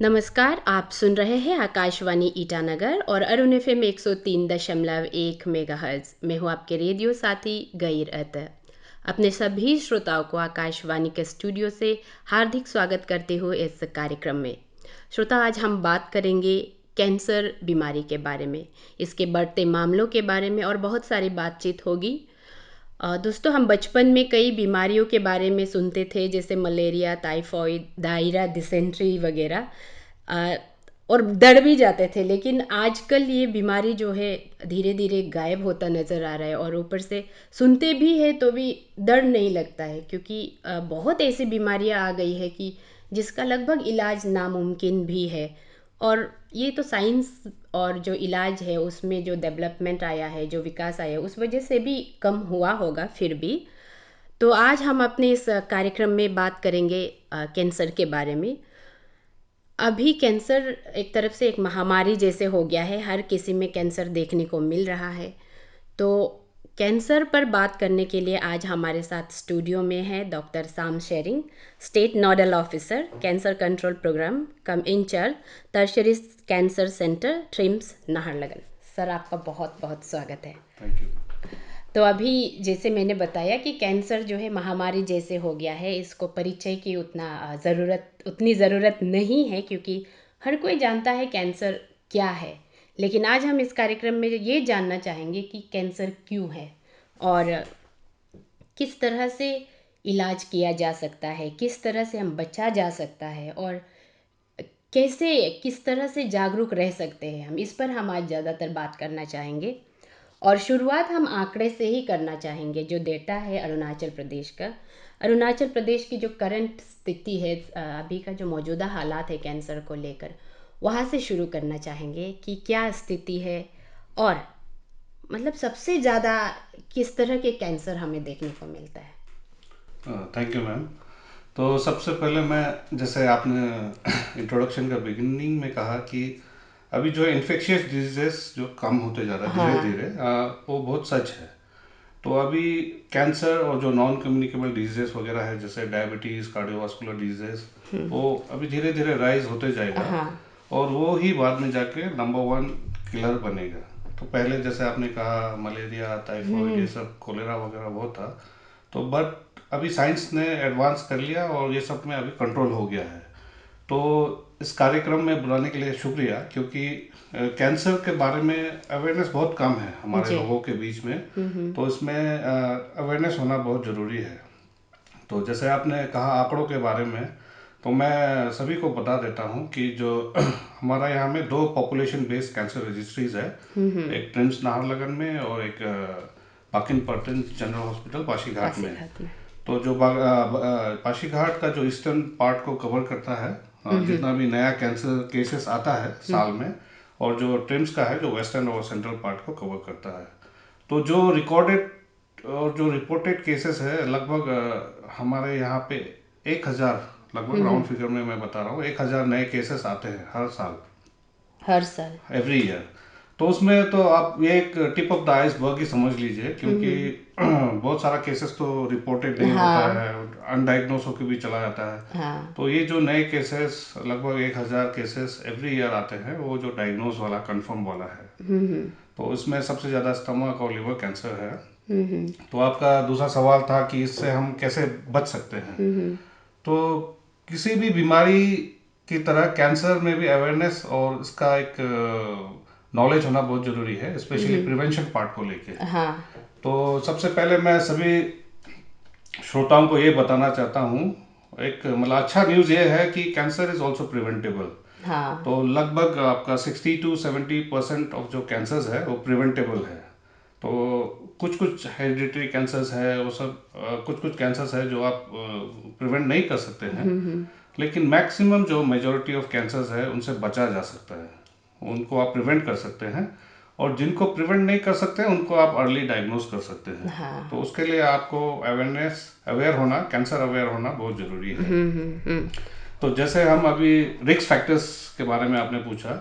नमस्कार, आप सुन रहे हैं आकाशवाणी ईटानगर और अरुण एफएम 103.1 मेगाहर्ट्ज़। मैं हूँ आपके रेडियो साथी गईर अतः। अपने सभी श्रोताओं को आकाशवाणी के स्टूडियो से हार्दिक स्वागत करते हुए इस कार्यक्रम में। श्रोता, आज हम बात करेंगे कैंसर बीमारी के बारे में, इसके बढ़ते मामलों के बारे में और बहुत सारी बातचीत होगी। दोस्तों, हम बचपन में कई बीमारियों के बारे में सुनते थे, जैसे मलेरिया, टाइफॉइड, डायरिया, डिसेंट्री वगैरह, और डर भी जाते थे। लेकिन आजकल ये बीमारी जो है धीरे धीरे गायब होता नज़र आ रहा है, और ऊपर से सुनते भी हैं तो भी डर नहीं लगता है, क्योंकि बहुत ऐसी बीमारियां आ गई है कि जिसका लगभग इलाज नामुमकिन भी है। और ये तो साइंस और जो इलाज है उसमें जो डेवलपमेंट आया है, जो विकास आया है, उस वजह से भी कम हुआ होगा फिर भी। तो आज हम अपने इस कार्यक्रम में बात करेंगे कैंसर के बारे में। अभी कैंसर एक तरफ से एक महामारी जैसे हो गया है, हर किसी में कैंसर देखने को मिल रहा है। तो कैंसर पर बात करने के लिए आज हमारे साथ स्टूडियो में है doctor Sam Shering, state nodal officer, cancer control programme cum incharge, tertiary cancer centre, TRIHMS, Naharlagun. Sir, आपका बहुत बहुत स्वागत है। Thank you. तो अभी जैसे मैंने बताया कि कैंसर जो है महामारी जैसे हो गया है, इसको परिचय की उतनी ज़रूरत नहीं है, क्योंकि हर कोई जानता है कैंसर क्या है। लेकिन आज हम इस कार्यक्रम में ये जानना चाहेंगे कि कैंसर क्यों है, और किस तरह से इलाज किया जा सकता है, किस तरह से हम बचा जा सकता है, और कैसे किस तरह से जागरूक रह सकते हैं हम। इस पर हम आज ज़्यादातर बात करना चाहेंगे। और शुरुआत हम आंकड़े से ही करना चाहेंगे, जो डेटा है अरुणाचल प्रदेश का। अरुणाचल प्रदेश की जो करंट स्थिति है, अभी का जो मौजूदा हालात है कैंसर को लेकर, वहाँ से शुरू करना चाहेंगे कि क्या स्थिति है, और मतलब सबसे ज़्यादा किस तरह के कैंसर हमें देखने को मिलता है। Thank you ma'am. तो सबसे पहले मैं, जैसे आपने इंट्रोडक्शन का बिगिनिंग में कहा कि अभी जो इन्फेक्शियस डिजीजेस जो कम होते जा रहा है धीरे हाँ। धीरे, वो बहुत सच है। तो अभी कैंसर और जो नॉन कम्युनिकेबल डिजीजेस वगैरह है, जैसे डायबिटीज़, कार्डियोवास्कुलर डिजीजेस, वो अभी धीरे धीरे राइज होते जाएगा, हाँ। और वो ही बाद में जाके नंबर वन किलर बनेगा। तो पहले जैसे आपने कहा मलेरिया, टाइफॉइड, ये सब, कोलेरा वगैरह बहुत था। तो बट अभी साइंस ने एडवांस कर लिया और ये सब में अभी कंट्रोल हो गया है। तो इस कार्यक्रम में बुलाने के लिए शुक्रिया, क्योंकि कैंसर के बारे में अवेयरनेस बहुत कम है हमारे जी। लोगों के बीच में। तो इसमें अवेयरनेस होना बहुत ज़रूरी है। तो जैसे आपने कहा आंकड़ों के बारे में, तो मैं सभी को बता देता हूँ कि जो हमारा यहाँ में दो पॉपुलेशन बेस्ड कैंसर रजिस्ट्रीज है, एक ट्रिम्स नाहरलगन में और एक पाकिन पर्टिन जनरल हॉस्पिटल पासीघाट में। पासीघाट में। तो जो पासीघाट का जो ईस्टर्न पार्ट को कवर करता है, जितना भी नया कैंसर केसेस आता है साल में, और जो ट्रिम्स का है जो वेस्टर्न और सेंट्रल पार्ट को कवर करता है। तो जो रिकॉर्डेड और जो रिपोर्टेड केसेस है, लगभग हमारे यहाँ पे 1,000, लगभग राउंड फिगर में मैं बता रहा हूँ, 1,000 नए केसेस आते हैं हर साल, हर साल। Every year. तो उसमें तो आप ये एक टिप ऑफ द आइसबर्ग ही समझ लीजिए, क्योंकि बहुत सारा केसेस तो रिपोर्टेड नहीं होता हाँ। है, अनडाइग्नोस होकर भी चला जाता है। हाँ। तो ये जो नए केसेस, लगभग 1,000 केसेस एवरी ईयर आते हैं, वो जो डायग्नोस वाला, कंफर्म वाला है। तो इसमें सबसे ज़्यादा स्टमक और लिवर कैंसर है। तो आपका दूसरा सवाल था कि इससे हम कैसे बच सकते हैं। तो किसी भी बीमारी की तरह कैंसर में भी अवेयरनेस और इसका एक नॉलेज होना बहुत ज़रूरी है, स्पेशली प्रिवेंशन पार्ट को लेके। हाँ। तो सबसे पहले मैं सभी श्रोताओं को ये बताना चाहता हूँ, एक मतलब अच्छा न्यूज़ ये है कि कैंसर इज़ ऑल्सो प्रिवेंटेबल। हाँ। तो लगभग आपका 60 to 70% ऑफ जो कैंसर्स है वो प्रिवेंटेबल है। तो कुछ कुछ हेरिडिटरी कैंसर्स है, वो सब कुछ कुछ कैंसर्स है जो आप प्रिवेंट नहीं कर सकते हैं, लेकिन मैक्सिमम जो मेजॉरिटी ऑफ कैंसर्स है उनसे बचा जा सकता है, उनको आप प्रिवेंट कर सकते हैं। और जिनको प्रिवेंट नहीं कर सकते उनको आप अर्ली डायग्नोज कर सकते हैं। हाँ। तो उसके लिए आपको अवेयर होना, कैंसर अवेयर होना बहुत ज़रूरी है। तो जैसे हम अभी रिस्क फैक्टर्स के बारे में आपने पूछा,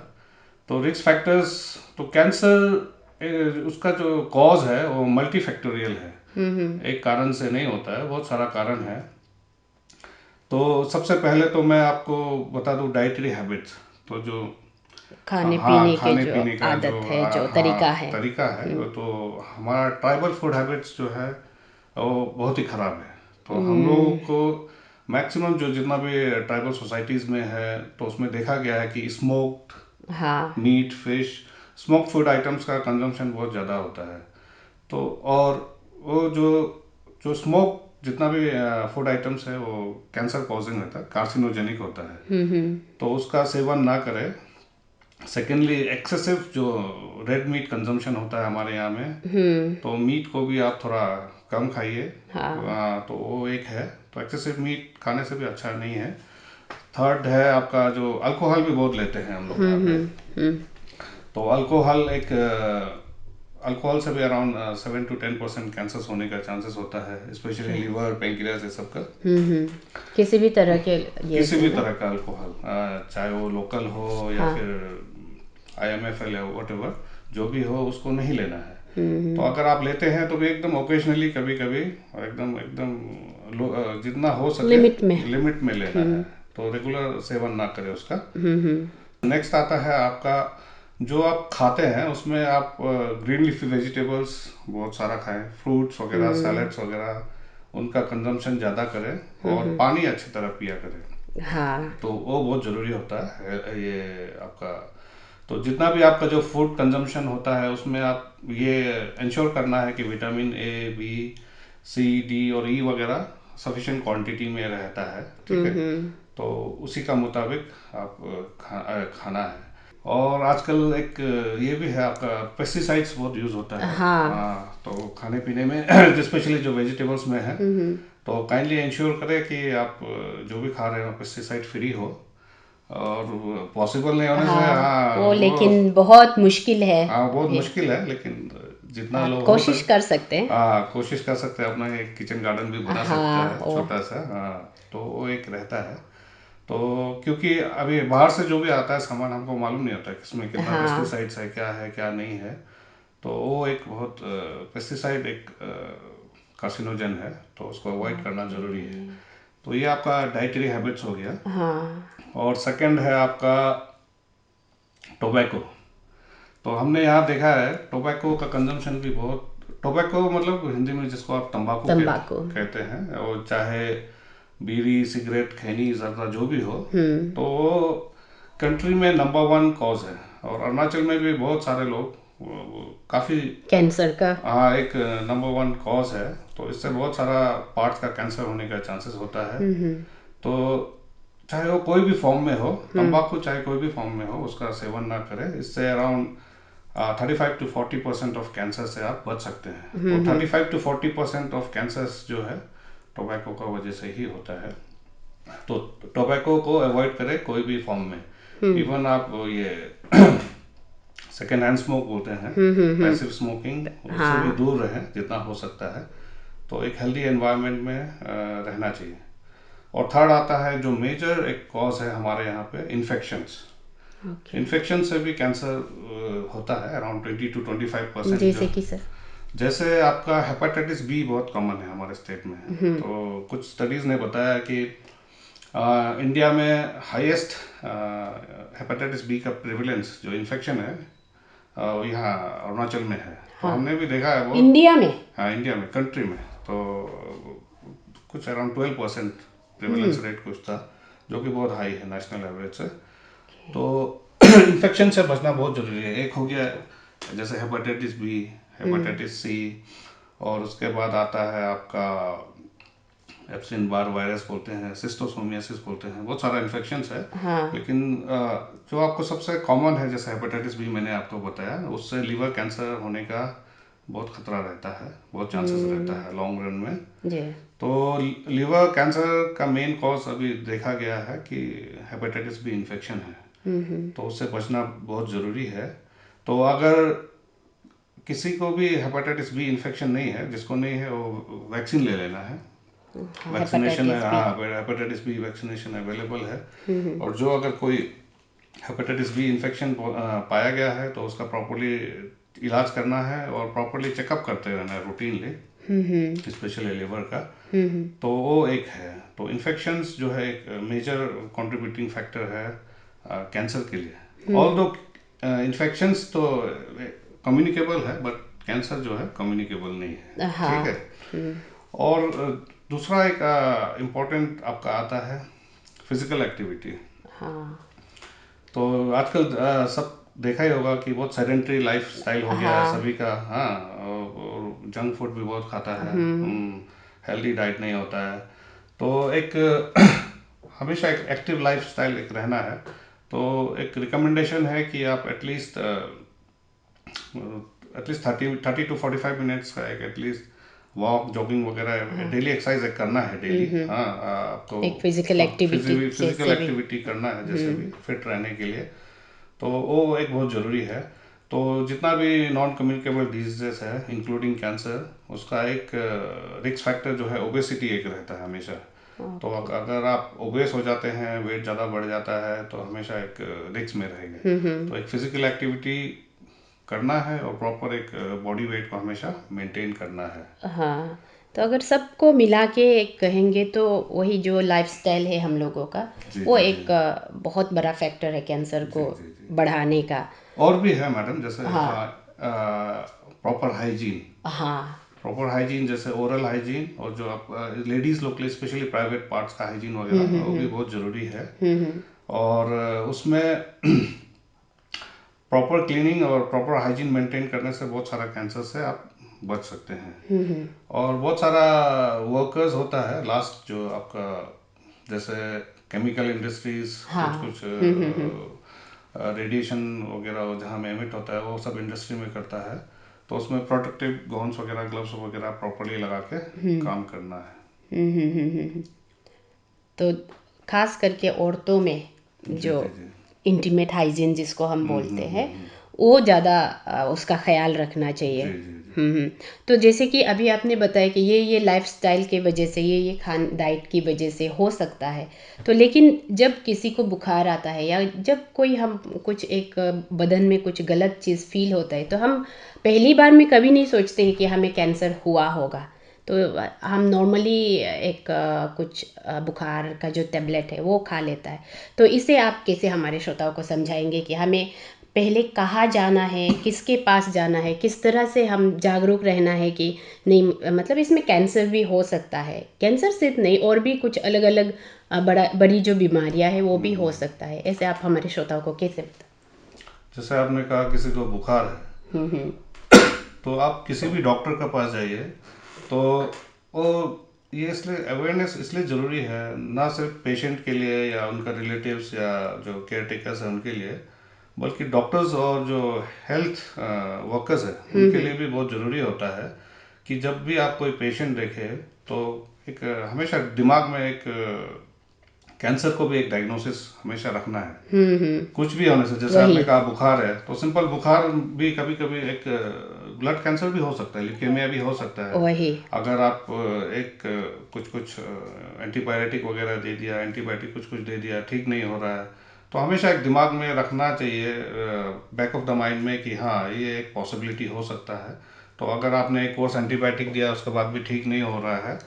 तो रिस्क फैक्टर्स, तो कैंसर उसका जो कॉज है वो मल्टी फैक्टोरियल है, एक कारण से नहीं होता है, बहुत सारा कारण है। तो सबसे पहले तो मैं आपको बता दूं डाइटरी हैबिट्स। तो जो खाने हाँ, पीने के खाने जो पीने का जो आदत है, जो तरीका हाँ है। तरीका है, वो तो हमारा ट्राइबल फूड हैबिट्स जो है वो बहुत ही ख़राब है। तो हम लोगों को मैक्सिमम जो जितना भी ट्राइबल सोसाइटीज़ में है, तो उसमें देखा गया है कि स्मोक्ड हाँ। Meat, fish, smoke food items का कंजम्पशन बहुत ज़्यादा होता है। तो और वो जो जो स्मोक जितना भी फूड आइटम्स है वो कैंसर कॉजिंग होता है, कार्सिनोजेनिक होता है। तो उसका सेवन ना करें। सेकेंडली, एक्सेसिव जो रेड मीट कंजम्पशन होता है हमारे यहाँ में, तो मीट को भी आप थोड़ा कम खाइए। हाँ। तो वो एक है। तो एक्सेसिव मीट खाने से भी अच्छा नहीं है। थर्ड है आपका जो अल्कोहल भी बहुत लेते हैं हम लोग यहाँ पे। तो अल्कोहल एक अल्कोहल से भी अराउंड 7 to 10% कैंसर होने का चांसेस होता है, स्पेशली लीवर, पेंक्रियाज, ये सब का। किसी भी तरह के ये किसी से भी ना। तरह का अल्कोहल, चाहे वो लोकल हो या हाँ। फिर IMFL या वट एवर, जो भी हो उसको नहीं लेना है। तो अगर आप लेते हैं तो भी एकदम ओकेजनली, कभी कभी, और एकदम एकदम जितना हो सके लिमिट में। लिमिट में लेना है। तो रेगुलर सेवन ना करें उसका। नेक्स्ट आता है आपका, जो आप खाते हैं उसमें आप ग्रीन लीफी वेजिटेबल्स बहुत सारा खाएं, फ्रूट्स वगैरह, सैलड्स वगैरह, उनका कंजम्पशन ज़्यादा करें और पानी अच्छी तरह पिया करें। हाँ। तो वो बहुत ज़रूरी होता है ये आपका। तो जितना भी आपका जो फूड कंजम्पशन होता है उसमें आप ये इंश्योर करना है कि vitamin A, B, C, D और E वगैरह सफिशिएंट क्वांटिटी में रहता है, ठीक है। तो उसी का मुताबिक आप खाना है। और आजकल एक ये भी है आपका, पेस्टिसाइड्स बहुत यूज़ होता है। हाँ। हाँ, तो खाने पीने में स्पेशली जो वेजिटेबल्स में है, तो काइंडली इंश्योर करें कि आप जो भी खा रहे हो पेस्टिसाइड फ्री हो। और पॉसिबल नहीं होने से, हाँ, हाँ वो वो, लेकिन बहुत मुश्किल है। हाँ बहुत ये मुश्किल है, लेकिन जितना आप लोग हो कोशिश सके, कर सकते हैं। हाँ कोशिश कर सकते हैं। अपना एक किचन गार्डन भी बना सकता हाँ। है ओ। छोटा सा, हाँ। तो वो एक रहता है। तो क्योंकि अभी बाहर से जो भी आता है सामान, हमको मालूम नहीं होता है किसमें कितना हाँ। पेस्टिसाइड्स है, क्या नहीं है। तो वो एक बहुत, पेस्टिसाइड एक कार्सिनोजन है, तो उसको अवॉइड करना ओके। ज़रूरी है। तो ये आपका डाइटरी हैबिट्स हो गया। हाँ। और सेकंड है आपका टोबैको। तो हमने यहाँ देखा है टोबैको का कंजम्पशन भी बहुत, टोबैको मतलब हिंदी में जिसको आप तंबाकू तंबाकू। कहते हैं, और चाहे बीड़ी, सिगरेट, खैनी, जर्दा जो भी हो, तो वो कंट्री में नंबर 1 कॉज है। और अरुणाचल में भी बहुत सारे लोग काफ़ी, कैंसर का। हाँ एक नंबर 1 कॉज है। तो इससे बहुत सारा पार्ट का कैंसर होने का चांसेस होता है। तो चाहे वो कोई भी फॉर्म में हो, तंबाकू चाहे कोई भी फॉर्म में हो, उसका सेवन ना करें। इससे अराउंड 35 to 40% ऑफ कैंसर से आप बच सकते हैं। तो 35 to 40% ऑफ कैंसर्स जो है टोबैको का वजह से ही होता है। तो टोबैको को अवॉइड करें कोई भी फॉर्म में। इवन आप ये सेकेंड हैंड स्मोक बोलते हैं, पैसिव स्मोकिंग, उससे भी हाँ। दूर रहें जितना हो सकता है। तो एक हेल्दी एनवायरनमेंट में रहना चाहिए। और थर्ड आता है जो मेजर एक कॉज है हमारे यहाँ पे, इन्फेक्शंस। ओके। इन्फेक्शन से भी कैंसर होता है, अराउंड 20 to 25% जो, जैसे कि सर। जैसे आपका हेपेटाइटिस बी बहुत कॉमन है हमारे स्टेट में। तो कुछ स्टडीज़ ने बताया कि इंडिया में हाईएस्ट हेपेटाइटिस बी का प्रेवलेंस जो इन्फेक्शन है, वो यहाँ अरुणाचल में है। तो हाँ। हमने भी देखा है वो, इंडिया में। हाँ इंडिया में, कंट्री में। तो कुछ अराउंड 12% प्रेवलेंस रेट कुछ था, जो कि बहुत हाई है नेशनल एवरेज से। तो इन्फेक्शन से बचना बहुत ज़रूरी है। एक हो गया जैसे हेपेटाइटिस बी, हेपेटाइटिस सी, और उसके बाद आता है आपका एप्सिन बार वायरस बोलते हैं, सिस्टोसोमियासिस बोलते हैं, बहुत सारा इन्फेक्शंस है। हाँ। लेकिन जो आपको सबसे कॉमन है जैसे हेपेटाइटिस बी मैंने आपको बताया, उससे लिवर कैंसर होने का बहुत खतरा रहता है, बहुत चांसेस रहता है लॉन्ग रन में। जी। तो लिवर कैंसर का मेन कॉज अभी देखा गया है कि हेपेटाइटिस बी इन्फेक्शन है। तो उससे बचना बहुत ज़रूरी है। तो अगर किसी को भी हेपेटाइटिस बी इन्फेक्शन नहीं है, जिसको नहीं है वो वैक्सीन ले लेना है। हाँ, वैक्सीनेशन है, हेपेटाइटिस बी। हाँ हेपेटाइटिस बी वैक्सीनेशन अवेलेबल है। और जो अगर कोई हेपेटाइटिस बी इन्फेक्शन पाया गया है, तो उसका प्रॉपरली इलाज करना है और प्रॉपरली चेकअप करते रहना है रूटीनली। स्पेशली लिवर का। तो वो एक है। तो इन्फेक्शंस जो है एक मेजर कंट्रीब्यूटिंग फैक्टर है कैंसर के लिए। ऑल दो इन्फेक्शंस तो कम्युनिकेबल है, बट कैंसर जो है कम्युनिकेबल नहीं है। ठीक हाँ। है। और दूसरा एक इम्पोर्टेंट आपका आता है फिजिकल एक्टिविटी। हाँ। तो आजकल सब देखा ही होगा कि बहुत सेडेंटरी लाइफ स्टाइल हो गया है हाँ। सभी का। हाँ, और जंक फूड भी बहुत खाता है, हेल्दी डाइट नहीं होता है। तो एक हमेशा एक एक्टिव लाइफ स्टाइल एक रहना है। तो एक रिकमेंडेशन है कि आप एटलीस्ट 30 to 45 मिनट्स का एक एटलीस्ट वॉक, जॉगिंग वगैरह, डेली एक्सरसाइज करना है डेली। हाँ, आपको एक फिजिकल एक्टिविटी फिजिकल जैसे भी। एक्टिविटी करना है जैसे भी फिट रहने के लिए। तो वो एक बहुत ज़रूरी है। तो जितना भी नॉन कम्युनिकेबल डिजीजेस है इंक्लूडिंग कैंसर, उसका एक रिस्क फैक्टर जो है ओबेसिटी एक रहता है हमेशा। तो अगर आप ओबेस हो जाते हैं, वेट ज़्यादा बढ़ जाता है, तो हमेशा एक रिस्क में रहेंगे। तो एक फिजिकल एक्टिविटी करना है और प्रॉपर एक बॉडी वेट को हमेशा मेंटेन करना है। हाँ, तो अगर सबको मिला के कहेंगे तो वही जो लाइफस्टाइल है हम लोगों का, जी वो जी जी एक बहुत बड़ा फैक्टर है कैंसर जी को जी जी। बढ़ाने का। और भी है मैडम, जैसे हाँ। Proper hygiene. हाँ। प्रॉपर हाइजीन जैसे ओरल हाइजीन, और जो आप लेडीज लोग के लिए स्पेशली प्राइवेट पार्ट्स का हाइजीन वगैरह, वो भी बहुत ज़रूरी है। और उसमें प्रॉपर क्लीनिंग और प्रॉपर हाइजीन मेंटेन करने से बहुत सारा कैंसर से आप बच सकते हैं। और बहुत सारा वर्कर्स होता है लास्ट जो आपका, जैसे केमिकल इंडस्ट्रीज, हाँ। कुछ कुछ रेडिएशन वगैरह जहाँ में एमिट होता है, वो सब इंडस्ट्री में करता है। तो उसमें प्रोटेक्टिव गाउन्स वगैरह, ग्लव्स वगैरह प्रॉपरली लगा के काम करना है। तो खास करके औरतों में जी जो जी जी। इंटीमेट हाइजीन जिसको हम बोलते हैं, वो ज़्यादा उसका ख्याल रखना चाहिए। जी जी जी। तो जैसे कि अभी आपने बताया कि ये लाइफस्टाइल के वजह से, ये खान डाइट की वजह से हो सकता है। तो लेकिन जब किसी को बुखार आता है या जब कोई हम कुछ एक बदन में कुछ गलत चीज़ फील होता है, तो हम पहली बार में कभी नहीं सोचते हैं कि हमें कैंसर हुआ होगा। तो हम नॉर्मली एक कुछ बुखार का जो टेबलेट है वो खा लेता है। तो इसे आप कैसे हमारे श्रोताओं को समझाएंगे कि हमें पहले कहाँ जाना है, किसके पास जाना है, किस तरह से हम जागरूक रहना है कि नहीं, मतलब इसमें कैंसर भी हो सकता है, कैंसर सिर्फ नहीं और भी कुछ अलग अलग बड़ी जो बीमारियां हैं वो भी हो सकता है। ऐसे आप हमारे श्रोताओं को कैसे बता। जैसे आपने कहा किसी को बुखार है, तो आप किसी भी डॉक्टर के पास जाइए। तो वो ये इसलिए अवेयरनेस इसलिए ज़रूरी है, ना सिर्फ पेशेंट के लिए या उनका रिलेटिव्स या जो केयर टेकर्स हैं उनके लिए, बल्कि डॉक्टर्स और जो हेल्थ वर्कर्स हैं उनके लिए भी बहुत ज़रूरी होता है कि जब भी आप कोई पेशेंट देखें, तो एक हमेशा दिमाग में एक कैंसर को भी एक डायग्नोसिस हमेशा रखना है। कुछ भी होने से, जैसे वही। आपने कहा बुखार है, तो सिंपल बुखार भी कभी कभी एक ब्लड कैंसर भी हो सकता है, ल्यूकेमिया भी हो सकता है। वही। अगर आप एक कुछ कुछ एंटीबायोटिक वगैरह दे दिया, एंटीबायोटिक कुछ कुछ दे दिया, ठीक नहीं हो रहा है, तो हमेशा एक दिमाग में रखना चाहिए, बैक ऑफ द माइंड में, कि हाँ ये एक पॉसिबिलिटी हो सकता है। तो अगर आपने एक कोर्स एंटीबायोटिक दिया, उसके बाद भी ठीक नहीं हो रहा है,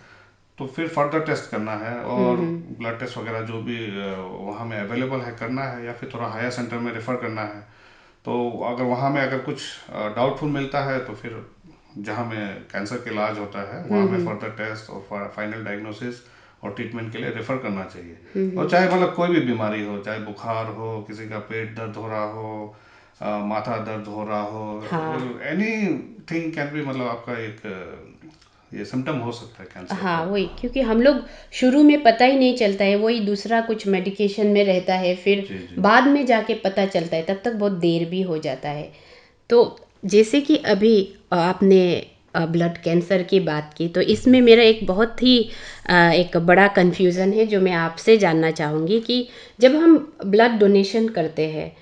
तो फिर फर्दर टेस्ट करना है और ब्लड टेस्ट वगैरह जो भी वहाँ में अवेलेबल है करना है, या फिर थोड़ा हायर सेंटर में रेफ़र करना है। तो अगर वहाँ में अगर कुछ डाउटफुल मिलता है, तो फिर जहाँ में कैंसर का इलाज होता है वहाँ में फर्दर टेस्ट और फाइनल डायग्नोसिस और ट्रीटमेंट के लिए रेफ़र करना चाहिए। और चाहे मतलब कोई भी बीमारी हो, चाहे बुखार हो, किसी का पेट दर्द हो रहा हो, माथा दर्द हो रहा हो, हाँ। एनी थिंग कैन बी, मतलब आपका एक ये सिम्टम हो सकता है कैंसर हाँ, का। वही, क्योंकि हम लोग शुरू में पता ही नहीं चलता है, वही दूसरा कुछ मेडिकेशन में रहता है, फिर जी जी बाद में जाके पता चलता है, तब तक बहुत देर भी हो जाता है। तो जैसे कि अभी आपने ब्लड कैंसर की बात की, तो इसमें मेरा एक बहुत ही एक बड़ा कन्फ्यूज़न है जो मैं आपसे जानना चाहूँगी कि जब हम ब्लड डोनेशन करते हैं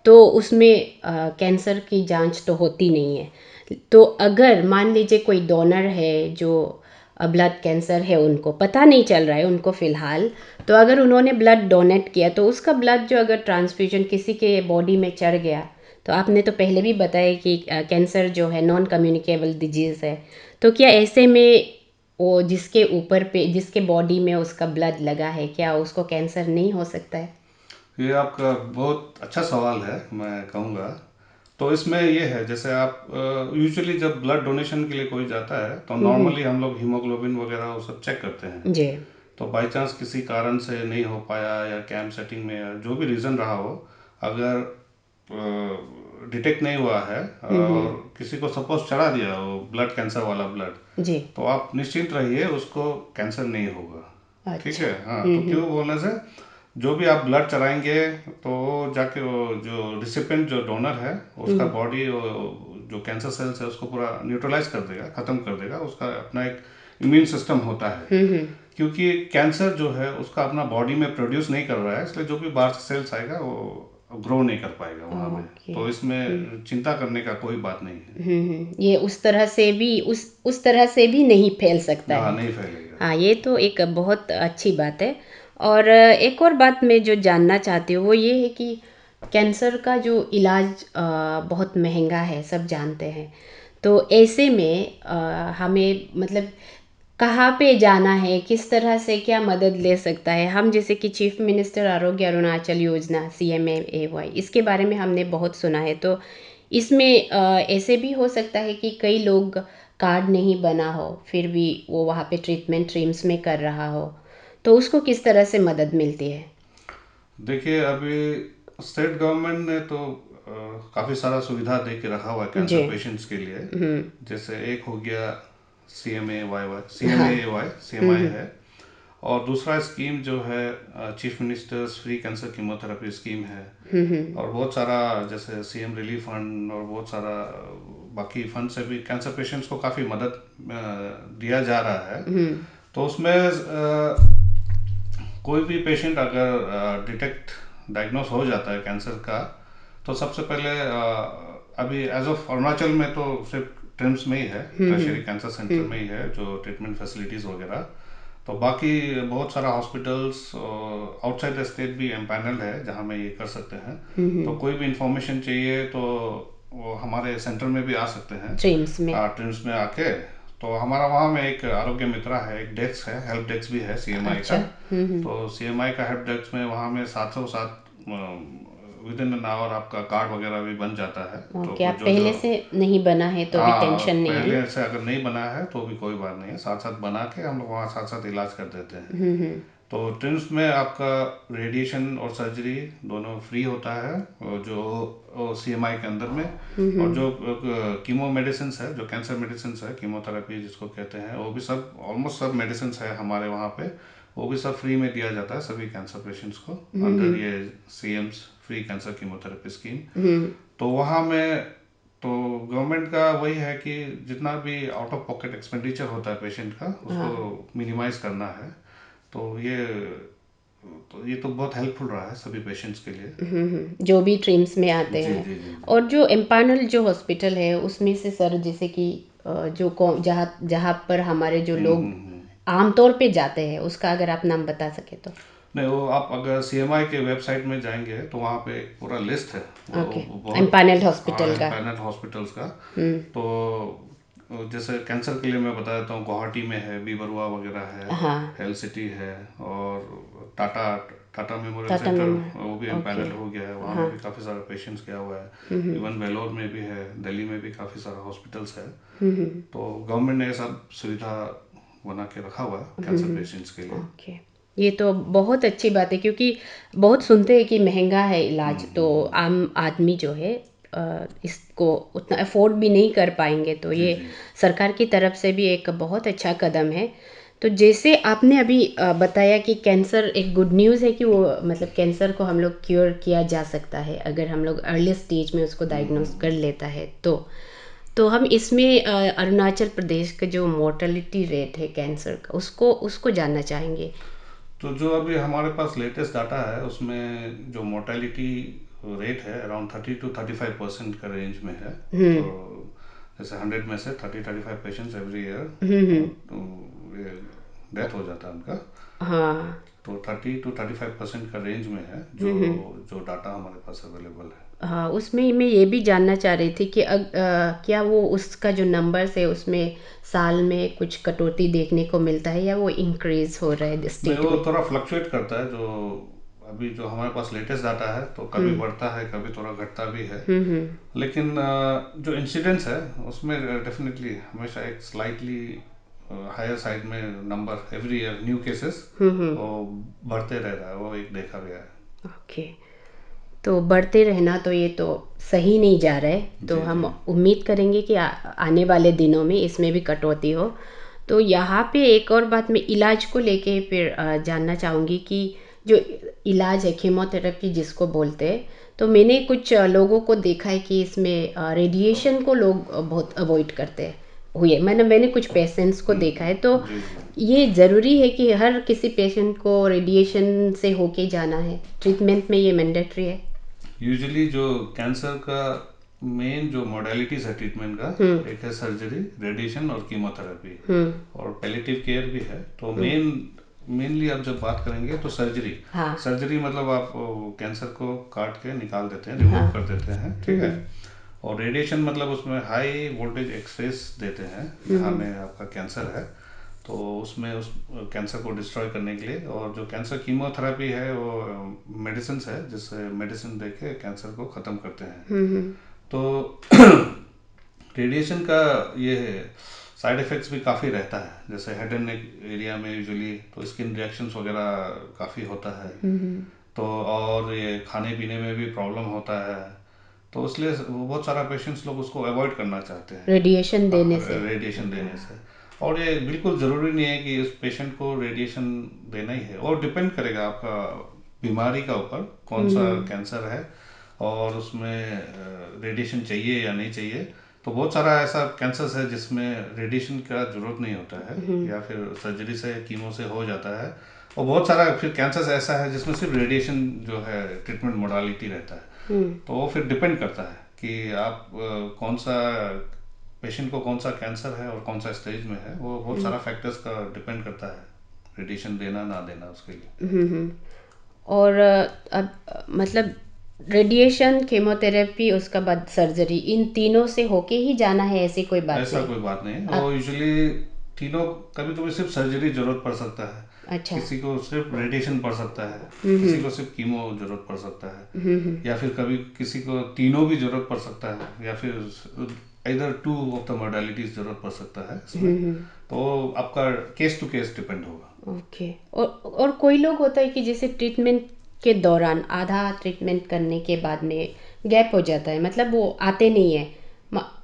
तो उसमें कैंसर की जांच तो होती नहीं है। तो अगर मान लीजिए कोई डोनर है जो ब्लड कैंसर है, उनको पता नहीं चल रहा है उनको फ़िलहाल, तो अगर उन्होंने ब्लड डोनेट किया तो उसका ब्लड जो अगर ट्रांसफ्यूजन किसी के बॉडी में चढ़ गया, तो आपने तो पहले भी बताया कि कैंसर जो है नॉन कम्युनिकेबल डिजीज़ है, तो क्या ऐसे में वो जिसके बॉडी में उसका ब्लड लगा है, क्या उसको कैंसर नहीं हो सकता है? ये आपका बहुत अच्छा सवाल है, मैं कहूँगा। तो इसमें ये है, जैसे आप यूजुअली जब ब्लड डोनेशन के लिए कोई जाता है तो नॉर्मली हम लोग हीमोग्लोबिन वगैरह वो सब चेक करते हैं। जी। तो बाई चांस किसी कारण से नहीं हो पाया या कैंप सेटिंग में या जो भी रीज़न रहा हो, अगर डिटेक्ट नहीं हुआ है और किसी को सपोज चढ़ा दिया वो ब्लड कैंसर वाला ब्लड, जी। तो आप निश्चिंत रहिए, उसको कैंसर नहीं होगा। ठीक अच्छा। है, हाँ। तो क्यों बोलने से, जो भी आप ब्लड चढ़ाएंगे तो वो जाके वो जो रिसिपेंट जो डोनर है उसका बॉडी जो कैंसर सेल्स है उसको पूरा न्यूट्रलाइज कर देगा, खत्म कर देगा। उसका अपना एक इम्यून सिस्टम होता है, क्योंकि कैंसर जो है उसका अपना बॉडी में प्रोड्यूस नहीं कर रहा है, इसलिए जो भी बाहर से सेल्स आएगा वो ग्रो नहीं कर पाएगा वहाँ में। ओके। तो इसमें चिंता करने का कोई बात नहीं है। ये उस तरह से भी नहीं फैल सकता हाँ, है। नहीं फैलेगा। हाँ, ये तो एक बहुत अच्छी बात है। और एक और बात मैं जो जानना चाहती हूँ वो ये है कि कैंसर का जो इलाज बहुत महंगा है, सब जानते हैं। तो ऐसे में हमें मतलब कहाँ पे जाना है, किस तरह से क्या मदद ले सकता है हम, जैसे कि चीफ मिनिस्टर आरोग्य अरुणाचल योजना CMAAY, इसके बारे में हमने बहुत सुना है। तो इसमें ऐसे भी हो सकता है कि कई लोग कार्ड नहीं बना हो फिर भी वो वहाँ पे ट्रीटमेंट ट्रीम्स में कर रहा हो, तो उसको किस तरह से मदद मिलती है? देखिए, अभी स्टेट गवर्नमेंट ने तो काफ़ी सारा सुविधा दे के रखा हुआ है जी। कैंसर पेशेंट्स के लिए। जैसे एक हो गया हाँ। CMI है। और दूसरा स्कीम जो है chief ministers free cancer chemotherapy scheme है। और बहुत सारा जैसे CM रिलीफ फंड और बहुत सारा बाकी फंड से भी कैंसर पेशेंट्स को काफ़ी मदद दिया जा रहा है। तो उसमें कोई भी पेशेंट अगर डिटेक्ट डायग्नोस हो जाता है कैंसर का, तो सबसे पहले अभी एज ऑफ अरुणाचल में तो सिर्फ ट्रिम्स में ही है, टर्शियरी कैंसर सेंटर में ही है जो ट्रीटमेंट फैसिलिटीज़ वगैरह। तो बाकी बहुत सारा हॉस्पिटल्स आउटसाइड द स्टेट भी एम्पैनल्ड है जहाँ में ये कर सकते हैं। तो कोई भी इंफॉर्मेशन चाहिए तो वो हमारे सेंटर में भी आ सकते हैं, ट्रीम्स में। ट्रिम्स में आके। तो हमारा वहाँ में एक आरोग्य मित्रा है, एक डेस्क है, हेल्प डेस्क भी है CMI का। अच्छा। तो CMI का हेल्प डेस्क में वहाँ में 707 विद इन एन आवर आपका कार्ड वगैरह भी बन जाता है। तो ओके, कुछ आप जो जो पहले से नहीं बना है तो भी हाँ, टेंशन नहीं है ना? पहले से अगर नहीं बना है तो भी कोई बात नहीं है, साथ साथ बना के हम लोग वहाँ साथ साथ इलाज कर देते हैं। तो ट्रिम्स में आपका रेडिएशन और सर्जरी दोनों फ्री होता है, और जो CMI के अंदर में। और जो कीमो मेडिसिन है, जो कैंसर मेडिसिन है, कीमोथेरेपी जिसको कहते हैं, वो भी सब ऑलमोस्ट सब मेडिसिन है हमारे वहाँ पे। वो भी सब फ्री में दिया जाता है सभी कैंसर पेशेंट्स को अंडर ये CM's free cancer chemotherapy scheme. तो वहाँ में तो गवर्नमेंट का वही है कि जितना भी आउट ऑफ पॉकेट एक्सपेंडिचर होता है पेशेंट का, उसको मिनिमाइज करना है। तो ये तो बहुत हेल्पफुल रहा है सभी पेशेंट्स के लिए। जो भी ट्रीम्स में आते जी हैं। जी जी। और जो एम्पानल जो हॉस्पिटल है उसमें से सर, जैसे कि जहाँ जहाँ पर हमारे जो लोग आमतौर पे जाते हैं उसका अगर आप नाम बता सके तो। नहीं, वो आप अगर CMI के वेबसाइट में जाएंगे तो वहाँ पे एक पूरा लिस्ट है, ओके। वो बहुत। एम्पानल्ड हाँ, हॉस्पिटल का। पैनल हॉस्पिटल्स का। तो जैसे कैंसर के लिए मैं बता देता हूँ, गुवाहाटी में है, बीबरुआ वगैरह है, हाँ। हेल्थ सिटी है, और टाटा टाटा मेमोरियल टाटा सेंटर वो भी मेमोरियल। ओके। एम्पैनल हो गया है, वहाँ में हाँ। भी काफ़ी सारा पेशेंट्स गया हुआ है। इवन वेलोर में भी है, दिल्ली में भी काफ़ी सारा हॉस्पिटल्स है। तो गवर्नमेंट ने ये सब सुविधा बना के रखा हुआ है कैंसर पेशेंट्स के लिए। ओके। ये तो बहुत अच्छी बात है, क्योंकि बहुत सुनते हैं कि महंगा है इलाज, तो आम आदमी जो है इसको उतना अफोर्ड भी नहीं कर पाएंगे, तो जी ये जी। सरकार की तरफ से भी एक बहुत अच्छा कदम है। तो जैसे आपने अभी बताया कि कैंसर एक गुड न्यूज़ है कि वो मतलब कैंसर को हम लोग क्योर किया जा सकता है अगर हम लोग अर्ली स्टेज में उसको डायग्नोस कर लेता है। तो हम इसमें अरुणाचल प्रदेश का जो मोर्टेलिटी रेट है कैंसर का, उसको उसको जानना चाहेंगे। तो जो अभी हमारे पास लेटेस्ट डाटा है उसमें जो मोर्टेलिटी रेट है अराउंड 30 to 35% का रेंज में है। तो जैसे 100 में से 30-35 पेशेंट्स एवरी ईयर डेथ हो जाता है उनका। हाँ। तो 30 to 35% का रेंज में है जो डाटा हमारे पास अवेलेबल है। हाँ, उसमें मैं ये भी जानना चाह रही थी कि क्या वो उसका जो नंबर्स है उसमें साल में कुछ कटौती देखने को मिलता है या वो इंक्रीज हो रहा है नहीं, स्टेट वो में? थोड़ा फ्लक्चुएट करता है। जो अभी जो हमारे पास लेटेस्ट डाटा है तो कभी बढ़ता है, कभी थोड़ा घटता भी है। लेकिन जो इंसिडेंस है उसमें डेफिनेटली हमेशा एक स्लाइटली हायर साइड में number every year new cases वो बढ़ते रह रहा है, वो एक देखा गया है। ओके। तो बढ़ते रहना तो ये तो सही नहीं जा रहा है, तो जी हम जी। उम्मीद करेंगे कि आने वाले दिनों में इसमें भी कटौती हो। तो यहाँ पे एक और बात मैं इलाज को लेके फिर जानना चाहूँगी कि जो इलाज है कीमोथेरेपी जिसको बोलते हैं, तो मैंने कुछ लोगों को देखा है कि इसमें रेडिएशन को लोग बहुत अवॉइड करते हैं हुए। मैंने कुछ पेशेंट्स को देखा है। तो जी जी। ये ज़रूरी है कि हर किसी पेशेंट को रेडिएशन से होके जाना है ट्रीटमेंट में, ये मैंडेटरी है? यूजुअली जो कैंसर का मेन जो मॉडलिटीज है ट्रीटमेंट का, एक है सर्जरी, रेडिएशन और कीमोथेरेपी, और पैलिएटिव केयर भी है। तो मेनली आप जब बात करेंगे तो सर्जरी। हाँ। सर्जरी मतलब आप कैंसर को काट के निकाल देते हैं, रिमूव कर देते हैं, ठीक है। और रेडिएशन मतलब उसमें हाई वोल्टेज एक्सरेस देते हैं जहाँ में आपका कैंसर है, तो उसमें उस कैंसर को डिस्ट्रॉय करने के लिए। और जो कैंसर कीमोथेरेपी है वो मेडिसिन है, जिससे मेडिसिन दे के कैंसर को ख़त्म करते हैं। तो रेडिएशन का ये साइड इफ़ेक्ट्स भी काफ़ी रहता है, जैसे हेड एंड नेक एरिया में यूजुअली तो स्किन रिएक्शंस वगैरह काफ़ी होता है। तो और ये खाने पीने में भी प्रॉब्लम होता है, तो इसलिए बहुत सारा पेशेंट्स लोग उसको अवॉइड करना चाहते हैं, रेडिएशन देने से? रेडिएशन देने से। और ये बिल्कुल ज़रूरी नहीं है कि इस पेशेंट को रेडिएशन देना ही है, और डिपेंड करेगा आपका बीमारी का ऊपर, कौन सा कैंसर है और उसमें रेडिएशन चाहिए या नहीं चाहिए। तो बहुत सारा ऐसा कैंसर्स है जिसमें रेडिएशन का जरूरत नहीं होता है, या फिर सर्जरी से कीमो से हो जाता है। और बहुत सारा फिर कैंसर्स ऐसा है जिसमें सिर्फ रेडिएशन जो है ट्रीटमेंट मोडालिटी रहता है। तो वो फिर डिपेंड करता है कि आप कौन सा पेशेंट को कौन सा कैंसर है और कौन सा स्टेज में है, वो बहुत सारा फैक्टर्स का डिपेंड करता है रेडिएशन देना ना देना उसके लिए। और अब मतलब रेडिएशन, केमोथेरेपी, उसका बाद सर्जरी, इन तीनों से होके ही जाना है, ऐसी कोई बात ऐसा नहीं? कोई बात नहीं है, वो आप। यूजुअली तीनों, कभी कभी सिर्फ सर्जरी जरूरत पड़ सकता है, अच्छा। किसी को सिर्फ रेडिएशन पड़ सकता है, किसी को सिर्फ कीमो जरूरत पड़ सकता है, या फिर कभी किसी को तीनों भी जरूरत पड़ सकता है, या फिर इधर टू ऑफ द मॉडलिटीज जरूरत पड़ सकता है इसमें। तो आपका केस टू केस डिपेंड होगा। ओके। और कोई लोग होता है कि जैसे ट्रीटमेंट के दौरान आधा ट्रीटमेंट करने के बाद में गैप हो जाता है, मतलब वो आते नहीं है।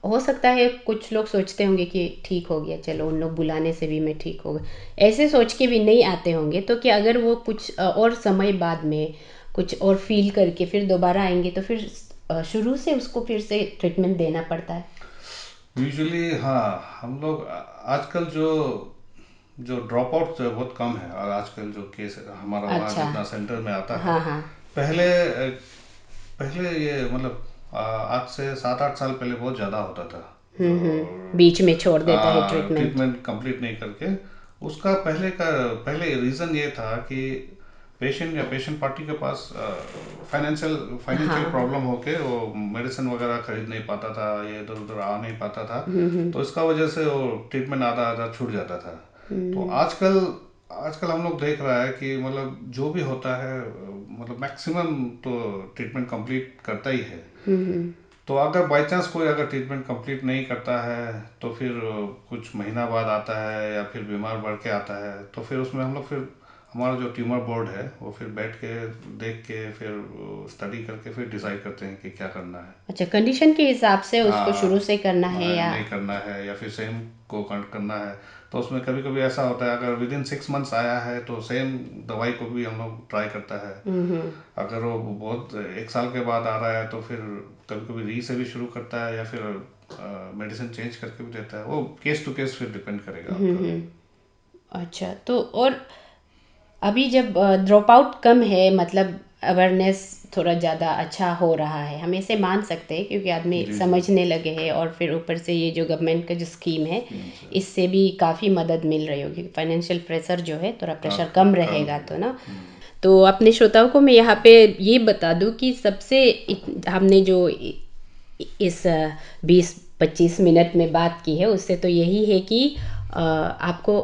हो सकता है कुछ लोग सोचते होंगे कि ठीक हो गया, चलो उन लोग बुलाने से भी मैं ठीक हो गया, ऐसे सोच के भी नहीं आते होंगे। तो क्या अगर वो कुछ और समय बाद में कुछ और फील करके फिर दोबारा आएंगे तो फिर शुरू से उसको फिर से ट्रीटमेंट देना पड़ता है? यूजुअली हाँ, हम लोग आजकल जो जो ड्रॉप आउट बहुत कम है, और आजकल जो केस हमारा वहाँ अच्छा। जितना सेंटर में आता है, हाँ हाँ। पहले पहले ये मतलब आज से 7-8 साल पहले बहुत ज़्यादा होता था, जो बीच में छोड़ देता है ट्रीटमेंट? ट्रीटमेंट कंप्लीट नहीं करके। उसका पहले रीज़न ये था कि पेशेंट या पेशेंट पार्टी के पास फाइनेंशियल फाइनेंशियल हाँ। प्रॉब्लम होके वो मेडिसिन वगैरह खरीद नहीं पाता था, ये इधर उधर आ नहीं पाता था, तो इसका वजह से वो ट्रीटमेंट आधा आधा छूट जाता था। तो आजकल आजकल हम लोग देख रहा है कि मतलब जो भी होता है मतलब मैक्सिमम तो ट्रीटमेंट कंप्लीट करता ही है। तो अगर बाई चांस कोई अगर ट्रीटमेंट कंप्लीट नहीं करता है तो फिर कुछ महीना बाद आता है या फिर बीमार बढ़ के आता है, तो फिर उसमें हम लोग फिर हमारा जो ट्यूमर बोर्ड है वो फिर बैठ के देख के फिर स्टडी करके फिर डिसाइड करते हैं कि क्या करना है। अच्छा, कंडीशन के हिसाब से उसको शुरू हाँ, से करना है या? नहीं करना है या फिर सेम को करना है। तो उसमें कभी कभी ऐसा होता है, अगर विद इन 6 मंथ्स आया है तो सेम दवाई को भी हम लोग ट्राई करता है। अगर वो बहुत 1 साल के बाद आ रहा है तो फिर कभी कभी री से भी शुरू करता है, या फिर मेडिसिन चेंज करके भी देता है। वो केस टू केस फिर डिपेंड करेगा आपका। अच्छा। तो और अभी जब ड्रॉप आउट कम है, मतलब अवेयरनेस थोड़ा ज़्यादा अच्छा हो रहा है, हम इसे मान सकते हैं, क्योंकि आदमी समझने लगे हैं। और फिर ऊपर से ये जो गवर्नमेंट का जो स्कीम है, इससे भी काफ़ी मदद मिल रही होगी। फाइनेंशियल प्रेशर जो है, थोड़ा प्रेशर कम रहेगा तो ना। तो अपने श्रोताओं को मैं यहाँ पे ये बता दूँ कि सबसे हमने जो इस 20-25 मिनट में बात की है, उससे तो यही है कि आपको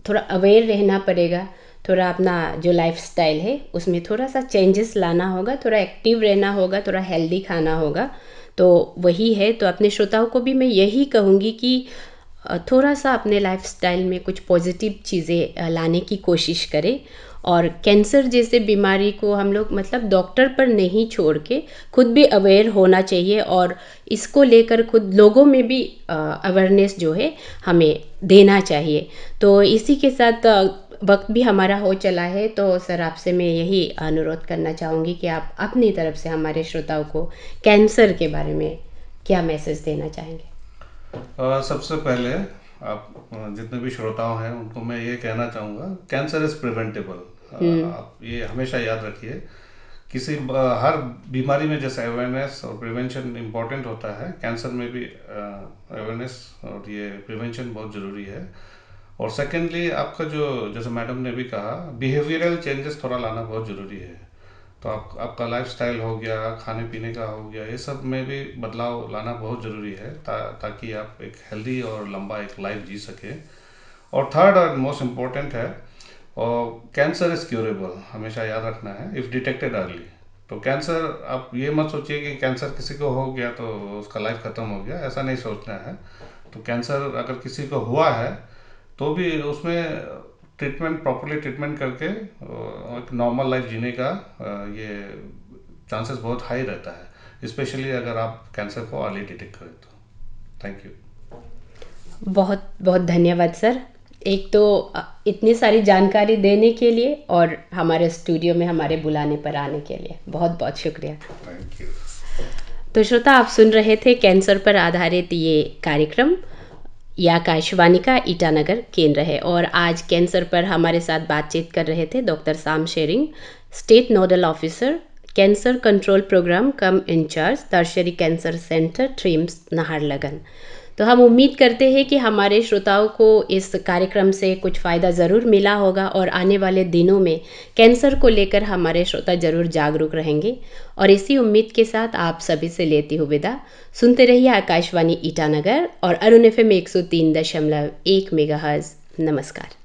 थोड़ा अवेयर रहना पड़ेगा, थोड़ा अपना जो लाइफस्टाइल है उसमें थोड़ा सा चेंजेस लाना होगा, थोड़ा एक्टिव रहना होगा, थोड़ा हेल्दी खाना होगा। तो वही है। तो अपने श्रोताओं को भी मैं यही कहूँगी कि थोड़ा सा अपने लाइफस्टाइल में कुछ पॉजिटिव चीज़ें लाने की कोशिश करें। और कैंसर जैसे बीमारी को हम लोग मतलब डॉक्टर पर नहीं छोड़ के खुद भी अवेयर होना चाहिए, और इसको लेकर खुद लोगों में भी अवेयरनेस जो है हमें देना चाहिए। तो इसी के साथ वक्त भी हमारा हो चला है, तो सर आपसे मैं यही अनुरोध करना चाहूँगी कि आप अपनी तरफ से हमारे श्रोताओं को कैंसर के बारे में क्या मैसेज देना चाहेंगे? सबसे पहले आप जितने भी श्रोताओं हैं उनको मैं ये कहना चाहूँगा, कैंसर इज़ प्रिवेंटेबल। आप ये हमेशा याद रखिए। हर बीमारी में जैसे अवेयरनेस और प्रिवेंशन इम्पोर्टेंट होता है, कैंसर में भी अवेयरनेस और ये प्रिवेंशन बहुत ज़रूरी है। और सेकेंडली आपका जो, जैसे मैडम ने भी कहा, बिहेवियरल चेंजेस थोड़ा लाना बहुत ज़रूरी है। तो आपका लाइफस्टाइल हो गया, खाने पीने का हो गया, ये सब में भी बदलाव लाना बहुत ज़रूरी है, ताकि आप एक हेल्दी और लंबा एक लाइफ जी सके। और थर्ड और मोस्ट इम्पोर्टेंट है, और कैंसर इज़ क्यूरेबल, हमेशा याद रखना है, इफ़ डिटेक्टेड अर्ली। तो कैंसर, आप ये मत सोचिए कि कैंसर किसी को हो गया तो उसका लाइफ ख़त्म हो गया, ऐसा नहीं सोचना है। तो कैंसर अगर किसी को हुआ है तो भी उसमें प्रॉपरली ट्रीटमेंट करके एक नॉर्मल लाइफ जीने का ये चांसेस बहुत हाई रहता है, स्पेशली अगर आप कैंसर को अर्ली डिटेक्ट करें तो। Thank you. बहुत बहुत धन्यवाद सर। एक तो इतनी सारी जानकारी देने के लिए, और हमारे स्टूडियो में हमारे बुलाने पर आने के लिए बहुत बहुत शुक्रिया। Thank you. तो श्रोता, आप सुन रहे थे कैंसर पर आधारित ये कार्यक्रम, यह आकाशवाणी का ईटानगर केंद्र है। और आज कैंसर पर हमारे साथ बातचीत कर रहे थे doctor Sam Shering, state nodal officer, cancer control programme cum incharge, tertiary cancer centre, TRIHMS, Naharlagun. तो हम उम्मीद करते हैं कि हमारे श्रोताओं को इस कार्यक्रम से कुछ फ़ायदा ज़रूर मिला होगा, और आने वाले दिनों में कैंसर को लेकर हमारे श्रोता ज़रूर जागरूक रहेंगे। और इसी उम्मीद के साथ आप सभी से लेती हूँ विदा। सुनते रहिए आकाशवाणी ईटानगर और अरुण FM 103.1 मेगाहर्ट्ज़। नमस्कार।